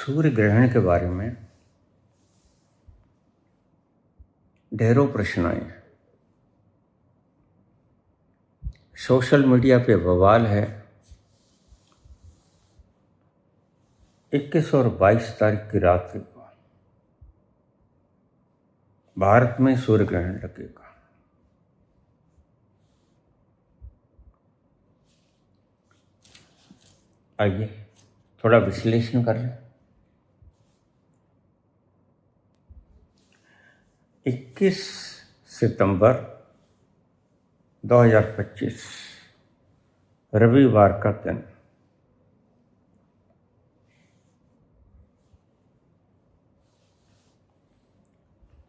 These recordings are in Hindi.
सूर्य ग्रहण के बारे में ढेरों प्रश्न आए हैं। सोशल मीडिया पे बवाल है। 21 और 22 तारीख की रात्रि को भारत में सूर्य ग्रहण लगेगा। आइए थोड़ा विश्लेषण कर लें। 21 सितंबर 2025 रविवार का दिन।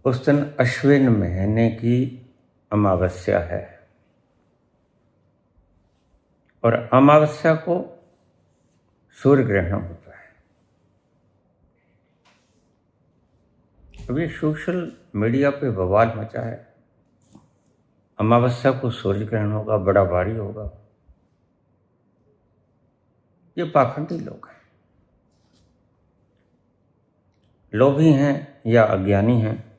उस दिन अश्विन महीने की अमावस्या है और अमावस्या को सूर्य ग्रहण होता है। अभी सोशल मीडिया पे बवाल मचा है। अमावस्या को सूर्य ग्रहण होगा, बड़ा भारी होगा। ये पाखंडी लोग हैं, लोभी हैं या अज्ञानी हैं,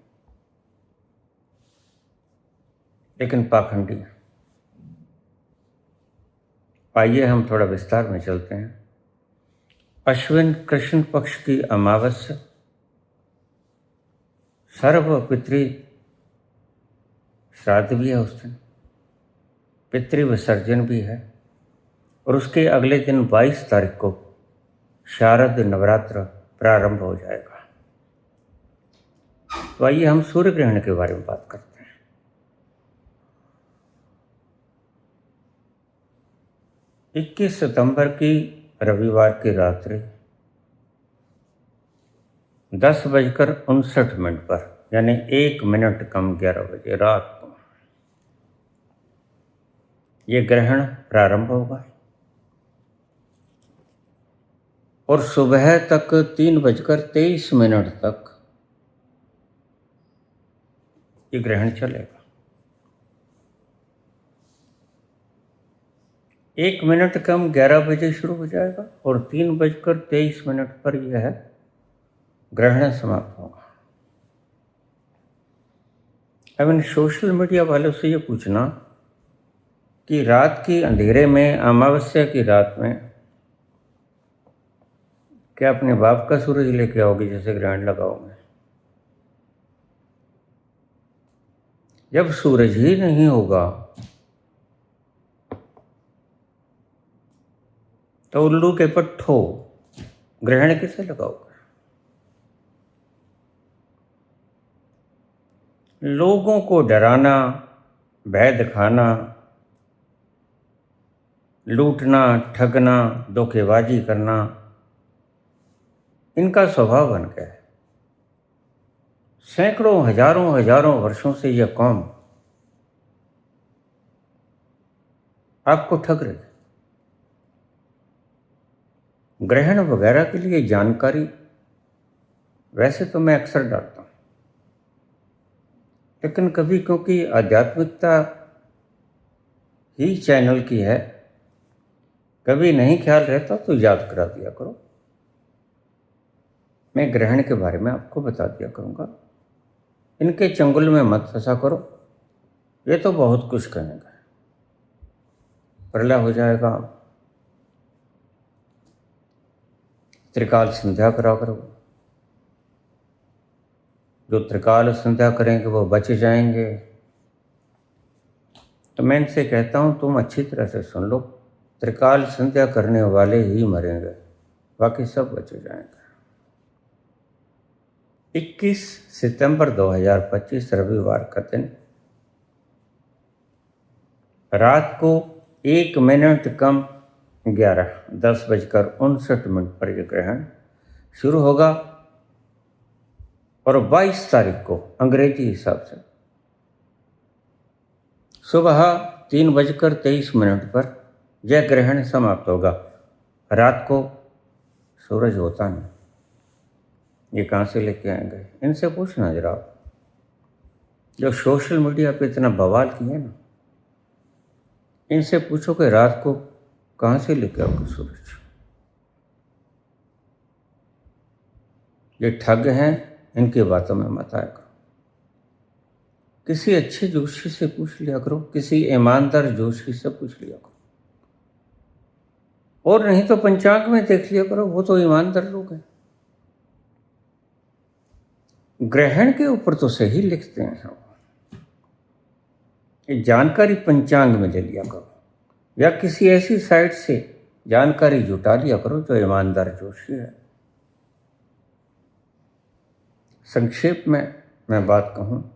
लेकिन पाखंडी हैं। आइए हम थोड़ा विस्तार में चलते हैं। अश्विन कृष्ण पक्ष की अमावस्या सर्व पितृ श्राद्ध भी है, उस दिन पितृ विसर्जन भी है और उसके अगले दिन 22 तारीख को शारद नवरात्र प्रारंभ हो जाएगा। तो आइए हम सूर्य ग्रहण के बारे में बात करते हैं। इक्कीस सितंबर की रविवार की रात्रि 10:59 पर यानी 1 मिनट कम 11 बजे रात को ये ग्रहण प्रारंभ होगा और सुबह तक 3:23 तक ये ग्रहण चलेगा। 1 मिनट कम 11 बजे शुरू हो जाएगा और 3:23 पर यह ग्रहण समाप्त होगा। अब इन सोशल मीडिया वालों से ये पूछना कि रात की अंधेरे में, अमावस्या की रात में क्या अपने बाप का सूरज लेके आओगे जैसे ग्रहण लगाओगे? जब सूरज ही नहीं होगा तो उल्लू के पट्ठो ग्रहण किसे लगाओगे? लोगों को डराना, भय दिखाना, लूटना, ठगना, धोखेबाजी करना इनका स्वभाव बन गया है। सैकड़ों हजारों वर्षों से यह कौम आपको ठग रही है। ग्रहण वगैरह के लिए जानकारी वैसे तो मैं अक्सर डालता हूँ, लेकिन कभी क्योंकि आध्यात्मिकता ही चैनल की है, कभी नहीं ख्याल रहता तो याद करा दिया करो। मैं ग्रहण के बारे में आपको बता दिया करूँगा। इनके चंगुल में मत फंसा करो। ये तो बहुत कुछ कहेंगे, प्रलय हो जाएगा, त्रिकाल संध्या करा करो। जो त्रिकाल संध्या करेंगे वो बच जाएंगे। तो मैं इनसे कहता हूँ तुम अच्छी तरह से सुन लो, त्रिकाल संध्या करने वाले ही मरेंगे, बाकी सब बच जाएंगे। 21 सितंबर 2025 रविवार का दिन रात को 1 मिनट कम 10:59 पर यह ग्रहण शुरू होगा और 22 तारीख को अंग्रेजी हिसाब से सुबह 3:23 पर यह ग्रहण समाप्त होगा। रात को सूरज होता नहीं, ये कहाँ से लेके आएंगे? इनसे पूछना जरा, जो सोशल मीडिया पे इतना बवाल किए ना, इनसे पूछो कि रात को कहाँ से लेके आओगे सूरज? ये ठग हैं, इनकी बातों में मत आया करो। किसी अच्छे जोशी से पूछ लिया करो, किसी ईमानदार जोशी से पूछ लिया करो, और नहीं तो पंचांग में देख लिया करो, वो तो ईमानदार लोग हैं। ग्रहण के ऊपर तो सही लिखते हैं। ये जानकारी पंचांग में ले लिया करो, या किसी ऐसी साइट से जानकारी जुटा लिया करो जो ईमानदार जोशी है। संक्षेप में मैं बात कहूँ,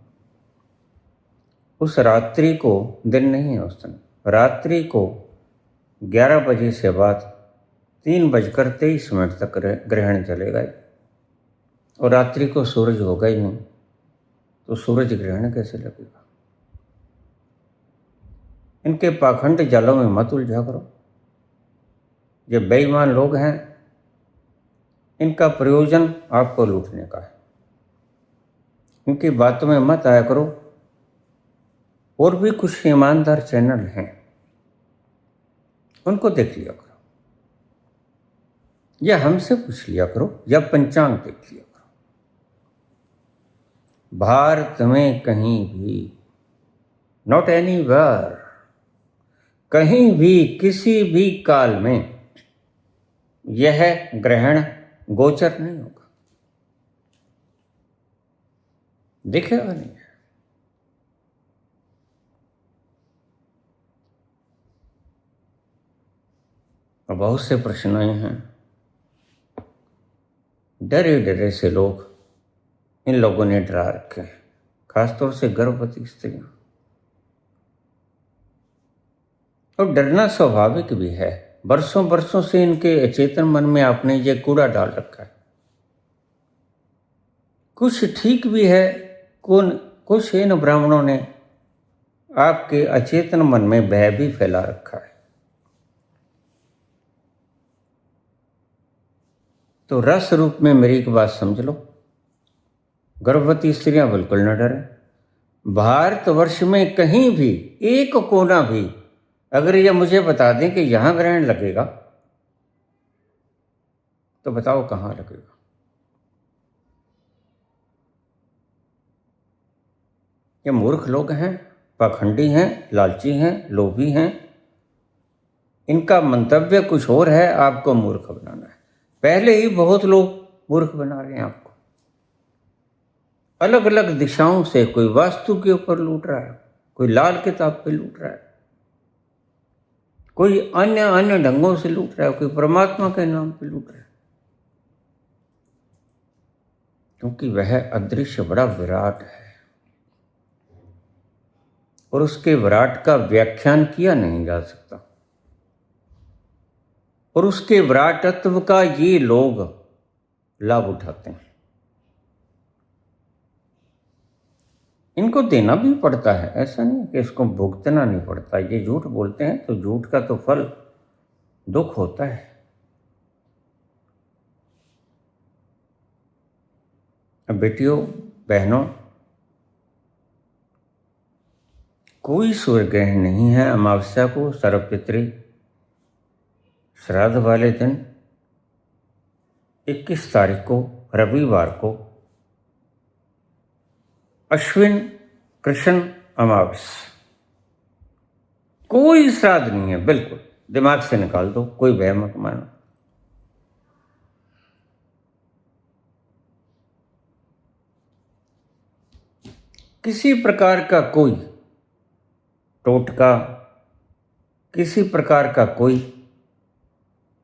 उस रात्रि को, दिन नहीं है उस दिन, रात्रि को 11 बजे से बाद 3:23 तक ग्रहण चलेगा, और रात्रि को सूरज होगा ही नहीं, तो सूरज ग्रहण कैसे लगेगा? इनके पाखंड जालों में मत उलझा करो। ये बेईमान लोग हैं, इनका प्रयोजन आपको लूटने का है। इनकी बातों में मत आया करो। और भी कुछ ईमानदार चैनल हैं, उनको देख लिया करो, या हमसे पूछ लिया करो, या पंचांग देख लिया करो। भारत में कहीं भी, नॉट एनीवेयर, कहीं भी किसी भी काल में यह ग्रहण गोचर नहीं होगा, दिखेगा नहीं। और बहुत से प्रश्न आए हैं, डरे डरे से लोग, इन लोगों ने डरा रखे हैं, खासतौर से गर्भवती स्त्रियां। और डरना स्वाभाविक भी है, बरसों बरसों से इनके अचेतन मन में आपने ये कूड़ा डाल रखा है। कुछ ठीक भी है, कुछ इन ब्राह्मणों ने आपके अचेतन मन में भय भी फैला रखा है। तो रस रूप में मेरी एक बात समझ लो, गर्भवती स्त्रियां बिल्कुल न डरें। भारतवर्ष में कहीं भी एक कोना भी अगर ये मुझे बता दें कि यहां ग्रहण लगेगा, तो बताओ कहां लगेगा? ये मूर्ख लोग हैं, पाखंडी हैं, लालची हैं, लोभी हैं। इनका मंतव्य कुछ और है, आपको मूर्ख बनाना है। पहले ही बहुत लोग मूर्ख बना रहे हैं आपको। अलग अलग दिशाओं से कोई वास्तु के ऊपर लूट रहा है, कोई लाल किताब पे लूट रहा है, कोई अन्य ढंगों से लूट रहा है, कोई परमात्मा के नाम पे लूट रहा है। क्योंकि वह अदृश्य बड़ा विराट है, और उसके विराट का व्याख्यान किया नहीं जा सकता। और उसके विराटत्व का ये लोग लाभ उठाते हैं। इनको देना भी पड़ता है, ऐसा नहीं कि इसको भुगतना नहीं पड़ता। ये झूठ बोलते हैं तो झूठ का तो फल दुख होता है। अब बेटियों, बहनों, कोई सूर्य ग्रहण नहीं है अमावस्या को, सर्वपितृ श्राद्ध वाले दिन 21 तारीख को, रविवार को, अश्विन कृष्ण अमावस्या। कोई श्राद्ध नहीं है, बिल्कुल दिमाग से निकाल दो, कोई वहम मत मानो। किसी प्रकार का कोई टोटका, किसी प्रकार का कोई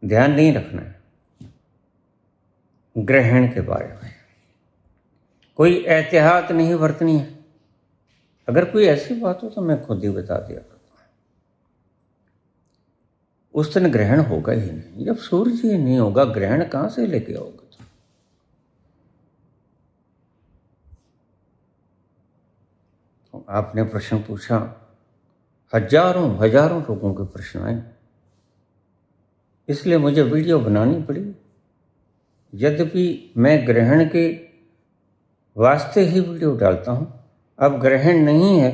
ध्यान नहीं रखना है ग्रहण के बारे में। कोई एहतियात नहीं बरतनी है। अगर कोई ऐसी बात हो तो मैं खुद ही बता दिया करता हूँ। उस दिन ग्रहण होगा ही नहीं। जब सूरज ही नहीं होगा, ग्रहण कहाँ से लेके आओगे? तो आपने प्रश्न पूछा, हजारों लोगों के प्रश्न आए, इसलिए मुझे वीडियो बनानी पड़ी। यद्यपि मैं ग्रहण के वास्ते ही वीडियो डालता हूँ, अब ग्रहण नहीं है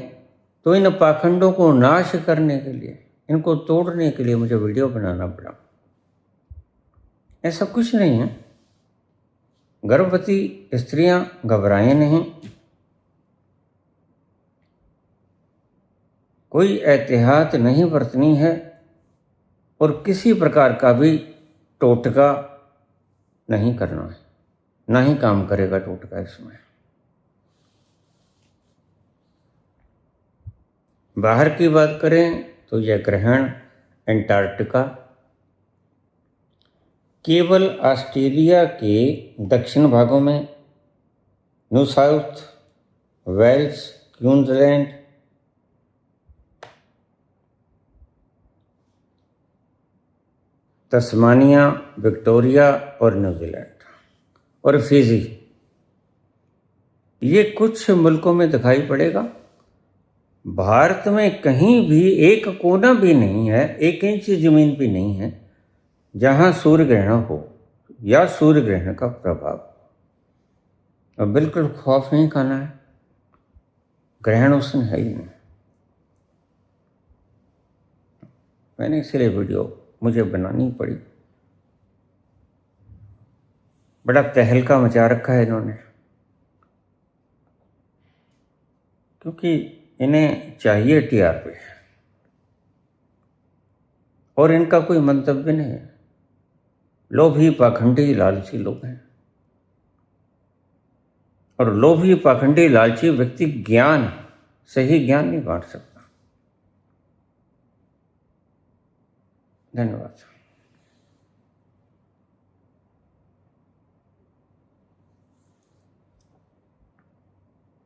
तो इन पाखंडों को नाश करने के लिए, इनको तोड़ने के लिए मुझे वीडियो बनाना पड़ा। ऐसा कुछ नहीं है। गर्भवती स्त्रियां घबराएं नहीं, कोई एहतियात नहीं बरतनी है और किसी प्रकार का भी टोटका नहीं करना है, ना ही काम करेगा टोटका इसमें। बाहर की बात करें तो यह ग्रहण अंटार्कटिका, केवल ऑस्ट्रेलिया के दक्षिण भागों में, New South Wales, Queensland, Tasmania, Victoria और न्यूजीलैंड और फिजी, ये कुछ मुल्कों में दिखाई पड़ेगा। भारत में कहीं भी एक कोना भी नहीं है, 1 इंच जमीन भी नहीं है जहां सूर्य ग्रहण हो या सूर्य ग्रहण का प्रभाव। अब बिल्कुल खौफ नहीं खाना है, ग्रहण उस दिन है ही नहीं। मैंने इसलिए वीडियो मुझे बनानी पड़ी, बड़ा तहलका मचा रखा है इन्होंने, क्योंकि इन्हें चाहिए टीआरपी और इनका कोई मंतव्य नहीं है। लोभी पाखंडी लालची लोग हैं और लोभी पाखंडी लालची व्यक्ति ज्ञान, सही ज्ञान नहीं बांट सकता। धन्यवाद।